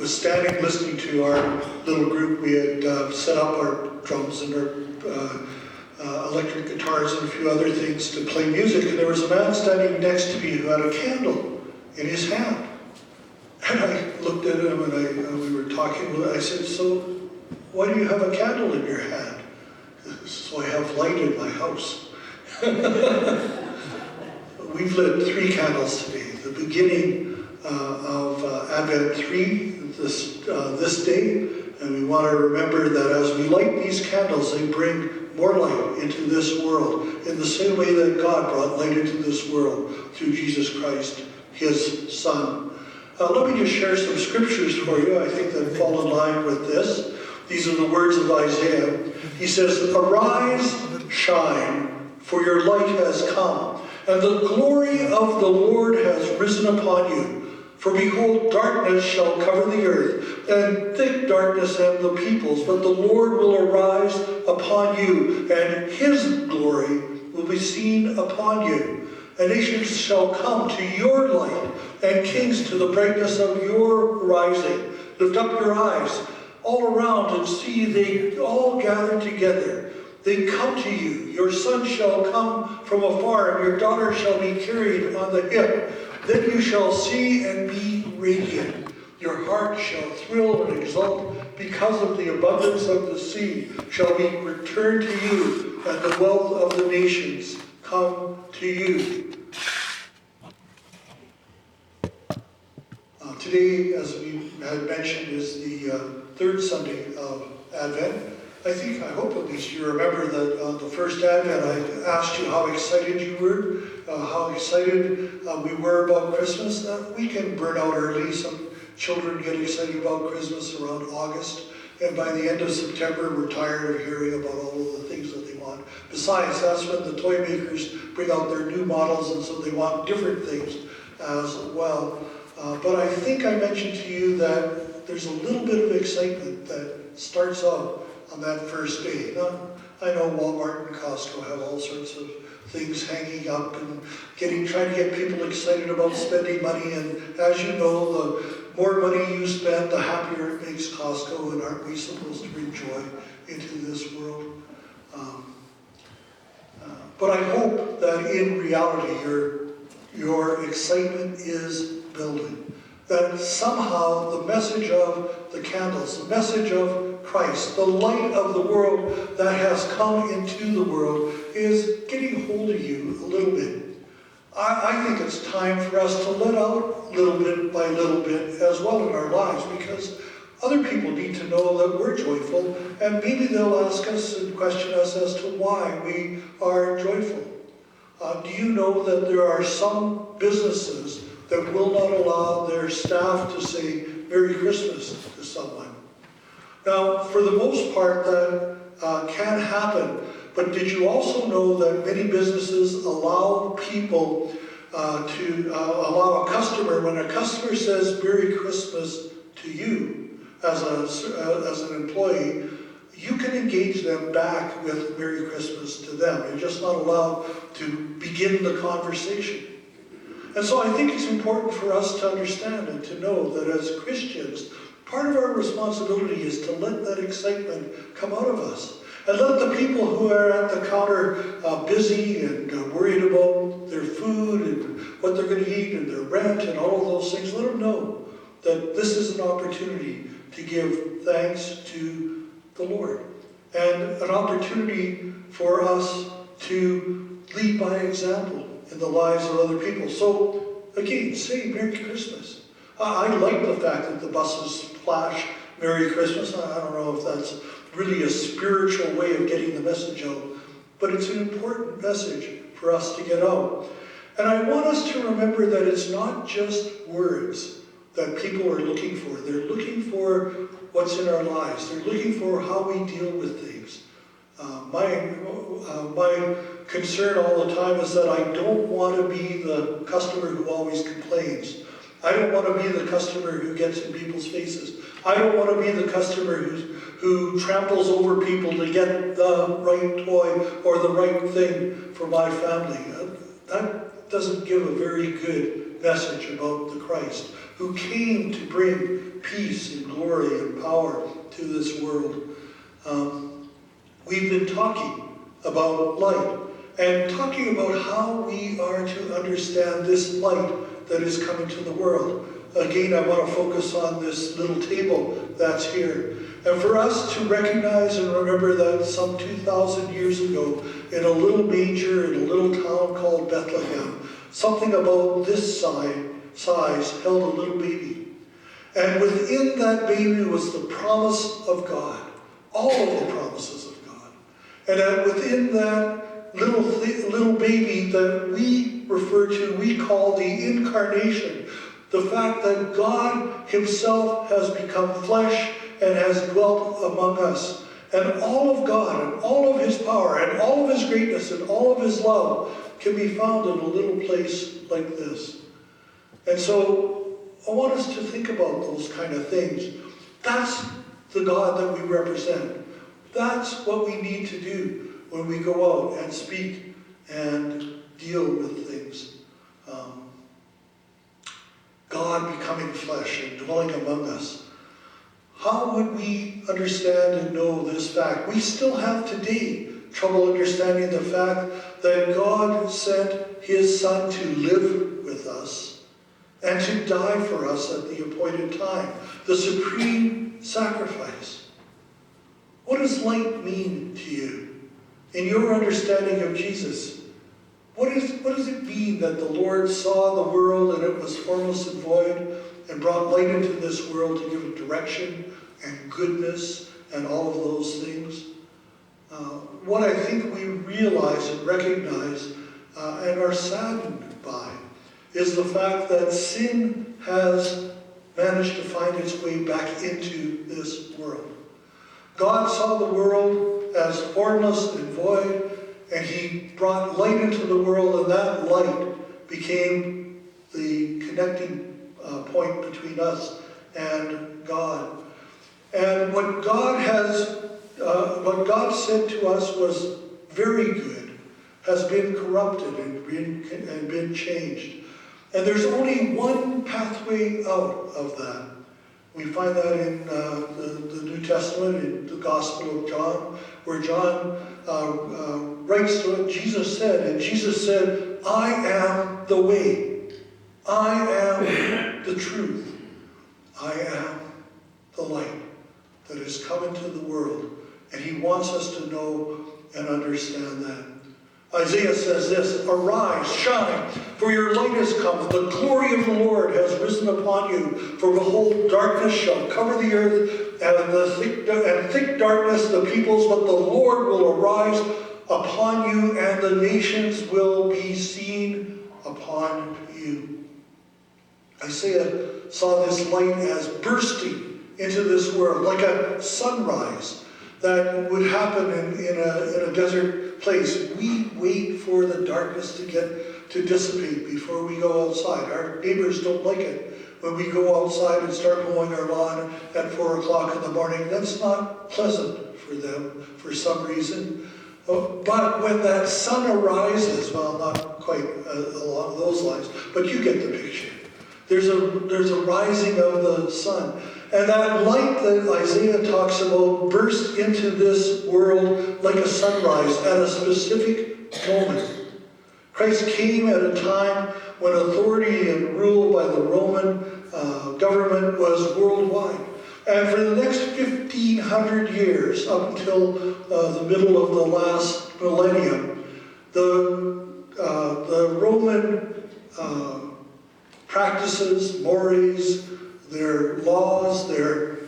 was standing listening to our little group. We had set up our drums and our electric guitars and a few other things to play music, and there was a man standing next to me who had a candle in his hand. And I looked at him and we were talking. I said, "So why do you have a candle in your hand?" "So I have light in my house." We've lit 3 candles today. The beginning of Advent 3 this day, and we want to remember that as we light these candles, they bring more light into this world in the same way that God brought light into this world through Jesus Christ, His Son. Let me just share some scriptures for you, I think, that fall in line with this. These are the words of Isaiah. He says, "Arise, shine, for your light has come, and the glory of the Lord has risen upon you. For behold, darkness shall cover the earth, and thick darkness and the peoples, but the Lord will arise upon you, and His glory will be seen upon you. And nations shall come to your light, and kings to the brightness of your rising. Lift up your eyes all around and see they all gather together. They come to you. Your son shall come from afar, and your daughter shall be carried on the hip. Then you shall see and be radiant. Your heart shall thrill and exult, because of the abundance of the sea shall be returned to you, and the wealth of the nations come to you." Today, as we had mentioned, is the 3rd Sunday of Advent. I hope at least you remember that on the first Advent I asked you how excited you were, how excited we were about Christmas. We can burn out early. Some children get excited about Christmas around August, and by the end of September we're tired of hearing about all of the things that they want. Besides, that's when the toy makers bring out their new models, and so they want different things as well. But I think I mentioned to you that there's a little bit of excitement that starts out on that first day. Now, I know Walmart and Costco have all sorts of things hanging up and trying to get people excited about spending money. And as you know, the more money you spend, the happier it makes Costco. And aren't we supposed to bring joy into this world? But I hope that in reality, your excitement is building. That somehow the message of the candles, the message of Christ, the light of the world that has come into the world, is getting hold of you a little bit. I think it's time for us to let out little bit by little bit as well in our lives, because other people need to know that we're joyful, and maybe they'll ask us and question us as to why we are joyful. Do you know that there are some businesses that will not allow their staff to say Merry Christmas to someone? Now, for the most part, that can happen. But did you also know that many businesses allow people allow a customer, when a customer says Merry Christmas to you as an employee, you can engage them back with Merry Christmas to them. You're just not allowed to begin the conversation. And so I think it's important for us to understand and to know that as Christians, part of our responsibility is to let that excitement come out of us. And let the people who are at the counter busy and worried about their food and what they're going to eat and their rent and all of those things, let them know that this is an opportunity to give thanks to the Lord. And an opportunity for us to lead by example in the lives of other people. So, again, say Merry Christmas. I like the fact that the buses flash Merry Christmas. I don't know if that's really a spiritual way of getting the message out, but it's an important message for us to get out. And I want us to remember that it's not just words that people are looking for. They're looking for what's in our lives. They're looking for how we deal with things. My concern all the time is that I don't want to be the customer who always complains. I don't want to be the customer who gets in people's faces. I don't want to be the customer who tramples over people to get the right toy or the right thing for my family. That doesn't give a very good message about the Christ. who came to bring peace and glory and power to this world. We've been talking about light and talking about how we are to understand this light that is coming to the world. Again, I want to focus on this little table that's here. And for us to recognize and remember that some 2,000 years ago, in a little manger in a little town called Bethlehem, something about this size held a little baby. And within that baby was the promise of God, all of the promises of God. And within that little baby that we refer to, we call the incarnation, the fact that God himself has become flesh and has dwelt among us. And all of God and all of his power and all of his greatness and all of his love can be found in a little place like this. And so I want us to think about those kind of things. That's the God that we represent. That's what we need to do when we go out and speak and deal with things. God becoming flesh and dwelling among us. How would we understand and know this fact? We still have today trouble understanding the fact that God sent his Son to live with us and to die for us at the appointed time, the supreme sacrifice. What does light mean to you? In your understanding of Jesus, what does it mean that the Lord saw the world and it was formless and void and brought light into this world to give it direction and goodness and all of those things? What I think we realize and recognize and are saddened by is the fact that sin has managed to find its way back into this world. God saw the world as formless and void, and he brought light into the world, and that light became the connecting point between us and God. And what God said to us was very good, has been corrupted and been changed. And there's only one pathway out of that. We find that in the New Testament, in the Gospel of John, where John writes to what Jesus said. And Jesus said, I am the way. I am the truth. I am the light that has come into the world. And he wants us to know and understand that. Isaiah says this, arise, shine, for your light has come. The glory of the Lord has risen upon you. For behold, darkness shall cover the earth, and thick darkness the peoples, but the Lord will arise upon you, and the nations will be seen upon you. Isaiah saw this light as bursting into this world, like a sunrise that would happen in a desert place. We wait for the darkness to dissipate before we go outside. Our neighbors don't like it when we go outside and start mowing our lawn at 4 o'clock in the morning. That's not pleasant for them for some reason. But when that sun arises, well, not quite along those lines, but you get the picture. There's a rising of the sun. And that light that Isaiah talks about burst into this world like a sunrise at a specific moment. Christ came at a time when authority and rule by the Roman government was worldwide. And for the next 1,500 years, up until the middle of the last millennium, the Roman practices, mores, their laws, their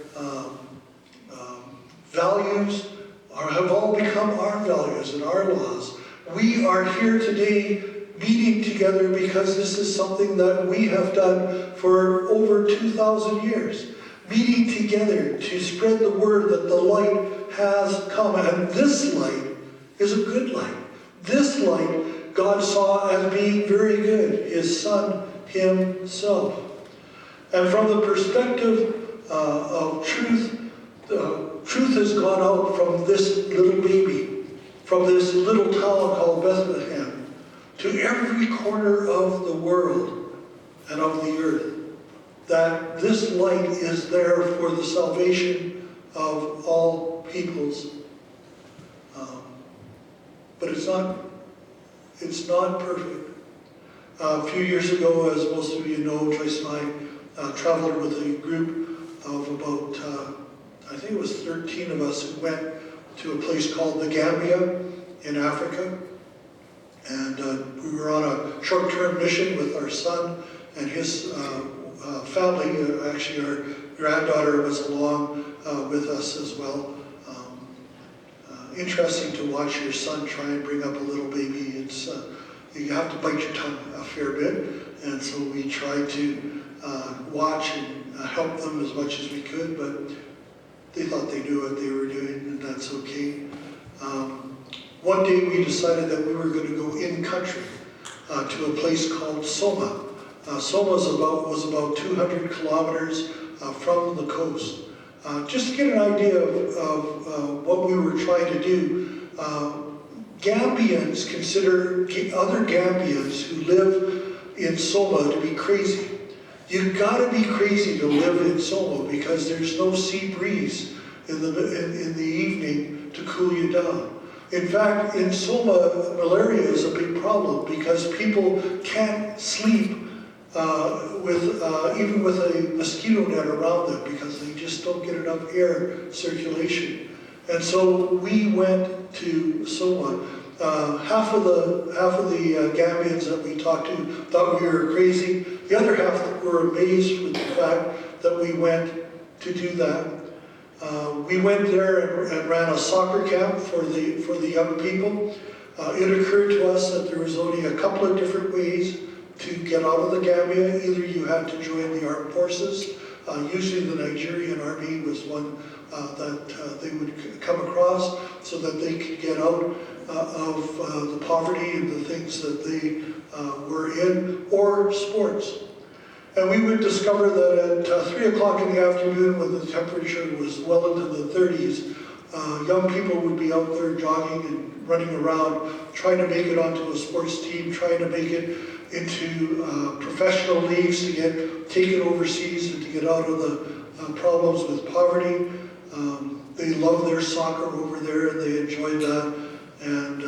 values have all become our values and our laws. We are here today meeting together because this is something that we have done for over 2,000 years. Meeting together to spread the word that the light has come. And this light is a good light. This light God saw as being very good, his Son himself. And from the perspective of truth, truth has gone out from this little baby, from this little town called Bethlehem, to every corner of the world and of the earth. that this light is there for the salvation of all peoples. But it's not perfect. A few years ago, as most of you know, Joyce and I traveled with a group of about, I think it was 13 of us who went to a place called the Gambia in Africa. And we were on a short-term mission with our son and his family. Actually, our granddaughter was along with us as well. Interesting to watch your son try and bring up a little baby. It's you have to bite your tongue a fair bit, and so we tried to watch and help them as much as we could, but they thought they knew what they were doing, and that's okay. One day we decided that we were going to go in country to a place called Soma. Soma was about 200 kilometers from the coast. Just to get an idea of what we were trying to do, Gambians consider other Gambians who live in Soma to be crazy. You've got to be crazy to live in Soma because there's no sea breeze in the evening to cool you down. In fact, in Soma, malaria is a big problem because people can't sleep even with a mosquito net around them because they just don't get enough air circulation. And so we went to Soma. Half of the Gambians that we talked to thought we were crazy. The other half were amazed with the fact that we went to do that. We went there and ran a soccer camp for the young people. It occurred to us that there was only a couple of different ways to get out of the Gambia. Either you had to join the armed forces. Usually the Nigerian army was one that they would come across so that they could get out of the poverty and the things that they were in, or sports. And we would discover that at 3 o'clock in the afternoon, when the temperature was well into the 30s, young people would be out there jogging and running around, trying to make it onto a sports team, trying to make it into professional leagues to get taken overseas and to get out of the problems with poverty. They love their soccer over there and they enjoyed that. And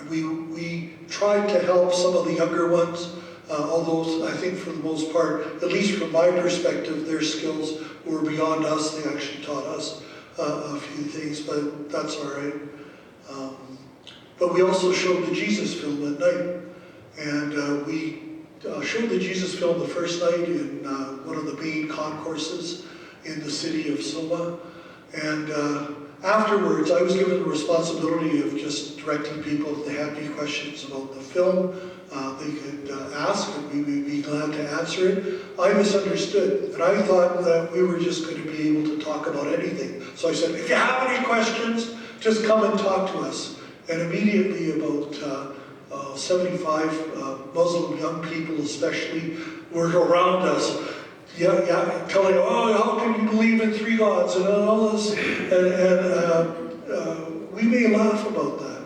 we tried to help some of the younger ones, although I think for the most part, at least from my perspective, their skills were beyond us. They actually taught us a few things, but that's all right. But we also showed the Jesus film at night. And we showed the Jesus film the first night in one of the main concourses in the city of Soma. And afterwards, I was given the responsibility of just directing people if they had any questions about the film. They could ask, and we would be glad to answer it. I misunderstood, and I thought that we were just going to be able to talk about anything. So I said, if you have any questions, just come and talk to us. And immediately about 75 Muslim young people especially were around us, telling, oh, how can you believe in 3 gods and all this, and we may laugh about that.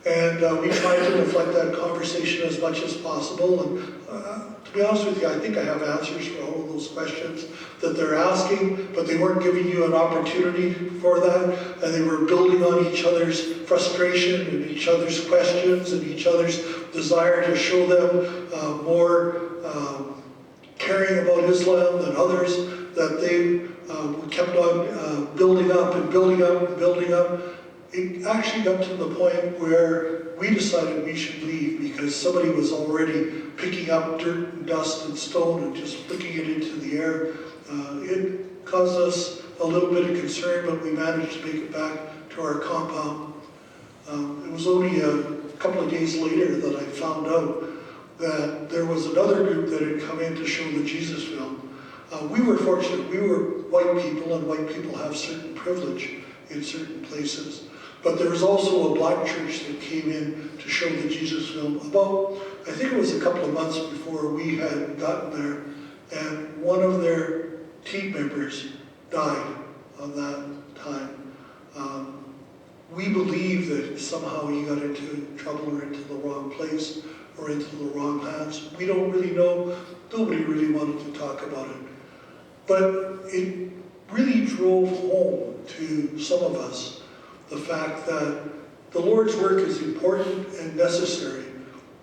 And we try to deflect that conversation as much as possible. And to be honest with you, I think I have answers for all of those questions that they're asking, but they weren't giving you an opportunity for that. And they were building on each other's frustration and each other's questions and each other's desire to show them more caring about Islam than others, that they kept on building up and building up and building up. It actually got to the point where we decided we should leave because somebody was already picking up dirt and dust and stone and just flicking it into the air. It caused us a little bit of concern, but we managed to make it back to our compound. It was only a couple of days later that I found out that there was another group that had come in to show the Jesus film. We were fortunate. We were white people, and white people have certain privilege in certain places. But there was also a black church that came in to show the Jesus film about, I think it was a couple of months before we had gotten there, and one of their team members died on that time. We believe that somehow he got into trouble or into the wrong place. or into the wrong hands. We don't really know. Nobody really wanted to talk about it. But it really drove home to some of us the fact that the Lord's work is important and necessary,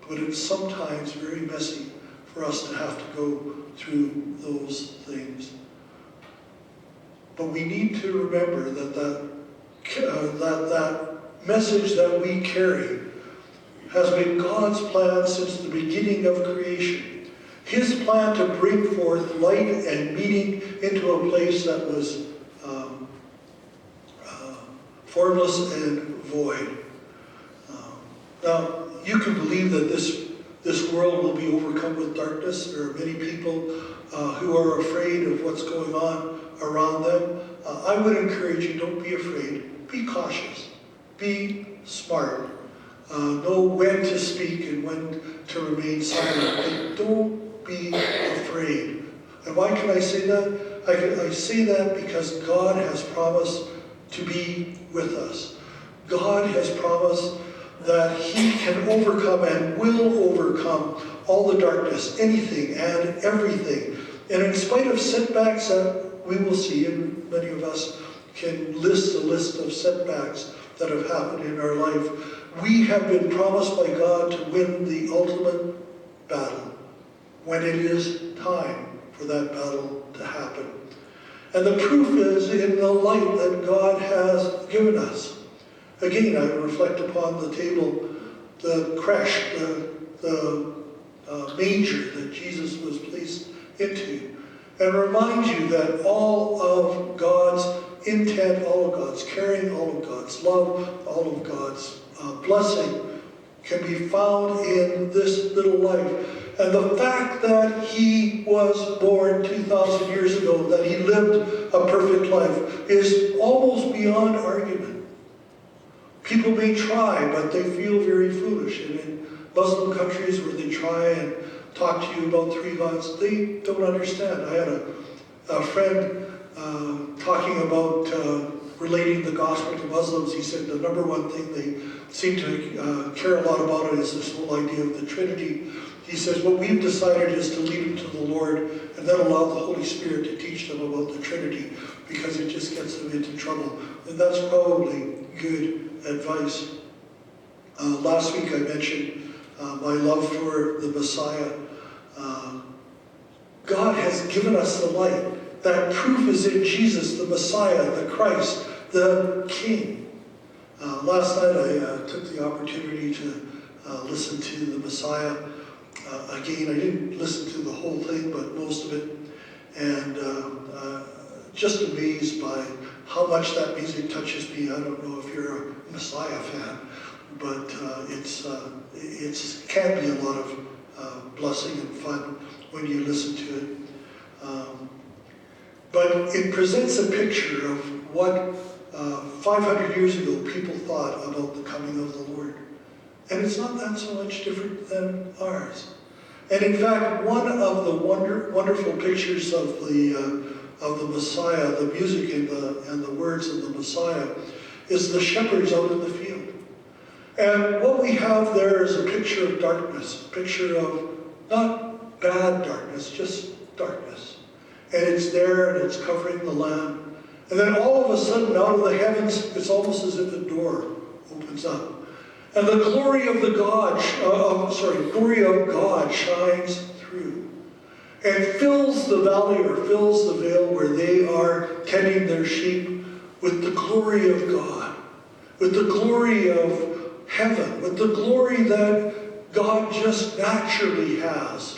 but it's sometimes very messy for us to have to go through those things. But we need to remember that message that we carry has been God's plan since the beginning of creation. His plan to bring forth light and meaning into a place that was formless and void. Now, you can believe that this world will be overcome with darkness. There are many people who are afraid of what's going on around them. I would encourage you, don't be afraid. Be cautious. Be smart. Know when to speak and when to remain silent. But don't be afraid. And why can I say that? I say that because God has promised to be with us. God has promised that He can overcome and will overcome all the darkness, anything and everything. And in spite of setbacks that we will see, and many of us can list a list of setbacks that have happened in our life, we have been promised by God to win the ultimate battle when it is time for that battle to happen. And the proof is in the light that God has given us. Again, I reflect upon the table, the creche, the manger that Jesus was placed into, and remind you that all of God's intent, all of God's caring, all of God's love, all of God's blessing can be found in this little life. And the fact that He was born 2,000 years ago, that He lived a perfect life, is almost beyond argument. People may try, but they feel very foolish. And in Muslim countries where they try and talk to you about three gods, they don't understand. I had a friend talking about relating the gospel to Muslims. He said the number one thing they seem to care a lot about it is this whole idea of the Trinity. He says, what we've decided is to lead them to the Lord and then allow the Holy Spirit to teach them about the Trinity, because it just gets them into trouble. And that's probably good advice. Last week I mentioned my love for the Messiah. God has given us the light. That proof is in Jesus, the Messiah, the Christ, the King. Last night I took the opportunity to listen to the Messiah. Again, I didn't listen to the whole thing, but most of it. And just amazed by how much that music touches me. I don't know if you're a Messiah fan, but it can be a lot of blessing and fun when you listen to it. But it presents a picture of what 500 years ago people thought about the coming of the Lord. And it's not that so much different than ours. And in fact, one of the wonderful pictures of the Messiah, the music and the words of the Messiah, is the shepherds out in the field. And what we have there is a picture of darkness, a picture of not bad darkness, just darkness. And it's there and it's covering the land. And then all of a sudden, out of the heavens, it's almost as if a door opens up. And the glory of God shines through and fills the valley or fills the vale where they are tending their sheep with the glory of God, with the glory of heaven, with the glory that God just naturally has.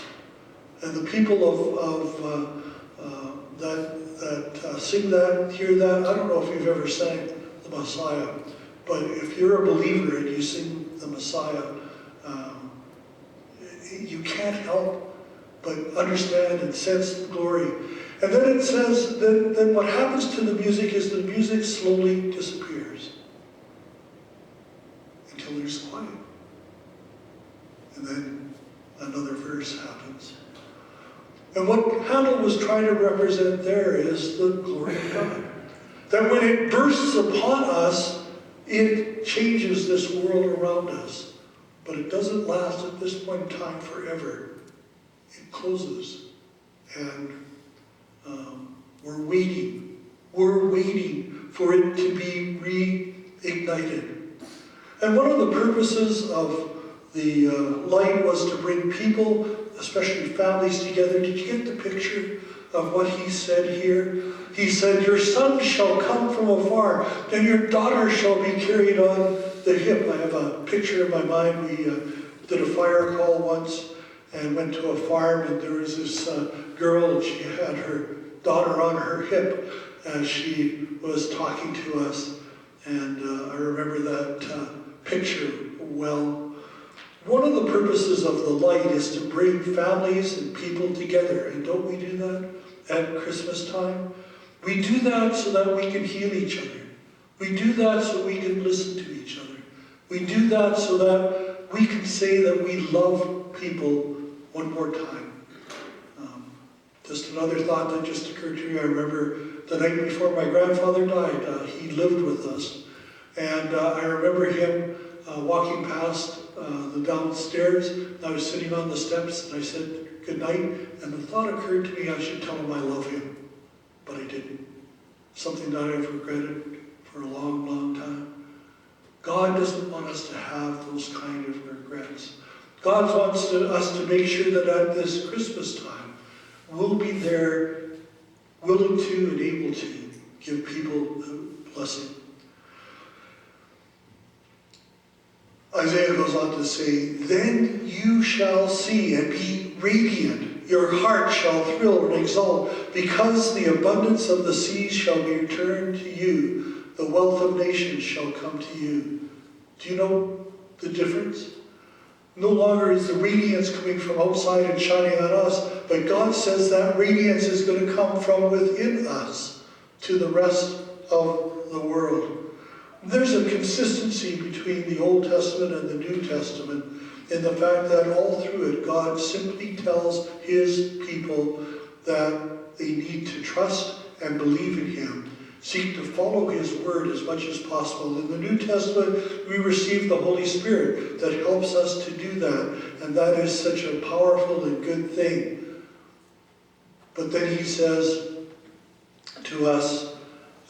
And the people that sing that, hear that, I don't know if you've ever sang the Messiah, but if you're a believer and you sing the Messiah, you can't help but understand and sense the glory. And then it says that then what happens to the music is the music slowly disappears until there's quiet. And then another verse happens. And what Handel was trying to represent there is the glory of God. That when it bursts upon us, it changes this world around us. But it doesn't last at this point in time forever. It closes. And we're waiting. We're waiting for it to be reignited. And one of the purposes of the light was to bring people, especially families, together. Did you get the picture of what he said here? He said, your son shall come from afar, and your daughter shall be carried on the hip. I have a picture in my mind. We did a fire call once and went to a farm, and there was this girl, and she had her daughter on her hip as she was talking to us. And I remember that picture well. One of the purposes of the light is to bring families and people together. And don't we do that at Christmas time? We do that so that we can heal each other. We do that so we can listen to each other. We do that so that we can say that we love people one more time. Just another thought that just occurred to me. I remember the night before my grandfather died, he lived with us. And I remember him walking past the downstairs. I was sitting on the steps and I said good night. And the thought occurred to me, I should tell him I love him. But I didn't. Something that I've regretted for a long, long time. God doesn't want us to have those kind of regrets. God wants us to make sure that at this Christmas time, we'll be there willing to and able to give people a blessing. Isaiah goes on to say, then you shall see and be radiant. Your heart shall thrill and exult, because the abundance of the seas shall be returned to you. The wealth of nations shall come to you. Do you know the difference? No longer is the radiance coming from outside and shining on us, but God says that radiance is going to come from within us to the rest of the world. There's a consistency between the Old Testament and the New Testament in the fact that all through it, God simply tells his people that they need to trust and believe in him, seek to follow his word as much as possible. In the New Testament, we receive the Holy Spirit that helps us to do that, and that is such a powerful and good thing. But then he says to us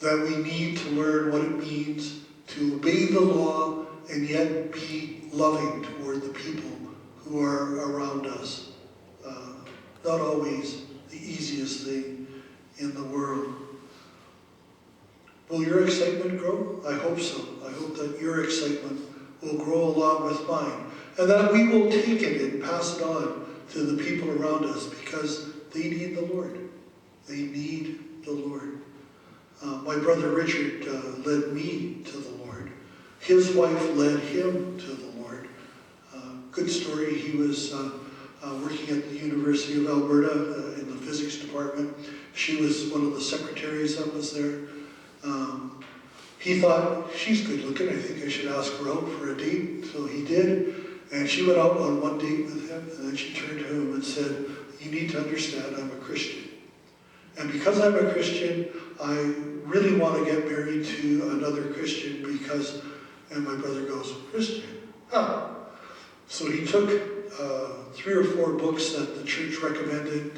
that we need to learn what it means to obey the law and yet be loving toward the people who are around us. Not always the easiest thing in the world. Will your excitement grow? I hope so. I hope that your excitement will grow along with mine, and that we will take it and pass it on to the people around us, because they need the Lord. They need the Lord. My brother Richard led me to the Lord. His wife led him to the Lord. Good story. He was working at the University of Alberta in the physics department. She was one of the secretaries that was there. He thought, she's good looking, I think I should ask her out for a date. So he did, and she went out on one date with him, and then she turned to him and said, you need to understand I'm a Christian. And because I'm a Christian, I really want to get married to another Christian because, and my brother goes, Christian? Huh. So he took 3 or 4 books that the church recommended,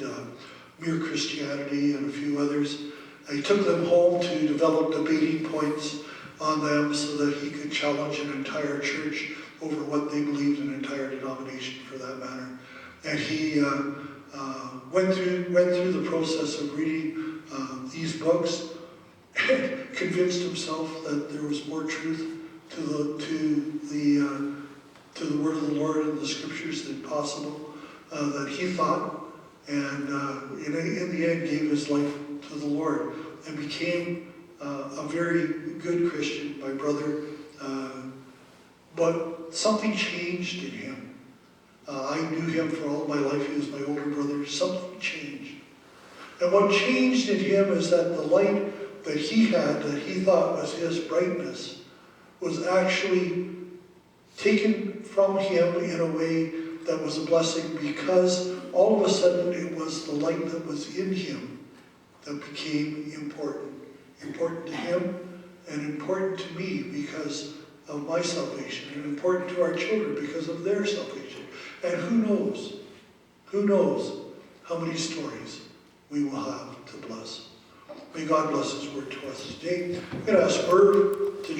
Mere Christianity and a few others. He took them home to develop debating points on them so that he could challenge an entire church over what they believed, an entire denomination for that matter. And he went through the process of reading these books and convinced himself that there was more truth to the word of the Lord and the scriptures than possible, that he thought, and in the end gave his life to the Lord and became a very good Christian, my brother. But something changed in him. I knew him for all my life. He was my older brother. Something changed. And what changed in him is that the light that he had, that he thought was his brightness, was actually taken from him in a way that was a blessing, because all of a sudden it was the light that was in him that became important. Important to him and important to me, because of my salvation, and important to our children because of their salvation. And who knows how many stories we will have to bless. May God bless His word to us today. I'm going to ask Merv to join